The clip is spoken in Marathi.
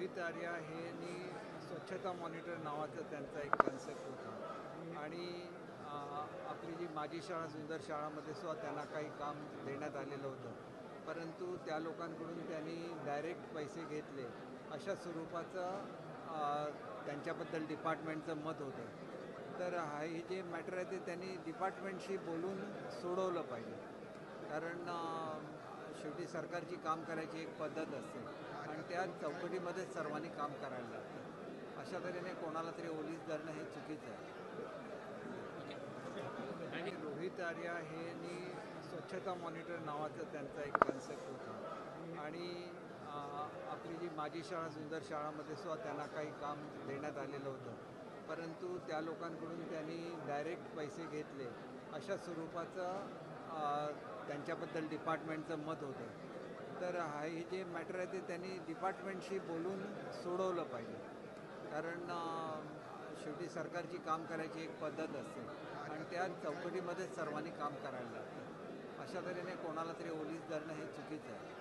रोहित आर्या हे स्वच्छता मॉनिटर नावाचा त्यांचा एक कन्सेप्ट होता आणि आपली जी माझी शाळा सुंदर शाळामध्ये सुद्धा त्यांना काही काम देण्यात आलेलं होतं, परंतु त्या लोकांकडून त्यांनी डायरेक्ट पैसे घेतले अशा स्वरूपाचं त्यांच्याबद्दल डिपार्टमेंटचं मत होतं. तर हे जे मॅटर आहे ते त्यांनी डिपार्टमेंटशी बोलून सोडवलं पाहिजे, कारण शेवटी सरकारची काम करायची एक पद्धत असते आणि त्या चौकटीमध्येच सर्वांनी काम करायला लागतं. अशा तऱ्हेने कोणाला तरी ओलीस धरणं हे चुकीचं आहे. आणि रोहित आर्या हे स्वच्छता मॉनिटर नावाचा त्यांचा एक कन्सेप्ट होता आणि आपली जी माझी शाळा सुंदर शाळामध्ये सुद्धा त्यांना काही काम देण्यात आलेलं होतं, परंतु त्या लोकांकडून त्यांनी डायरेक्ट पैसे घेतले अशा स्वरूपाचं त्यांच्याबद्दल डिपार्टमेंटचं मत होतं. तर हे जे मॅटर आहे ते त्यांनी डिपार्टमेंटशी बोलून सोडवलं पाहिजे, कारण शेवटी सरकारची काम करायची एक पद्धत असते आणि त्या चौकटीमध्येच सर्वांनी काम करायला लागतं. अशा तऱ्हेने कोणाला तरी ओलीस धरणं हे चुकीचं आहे.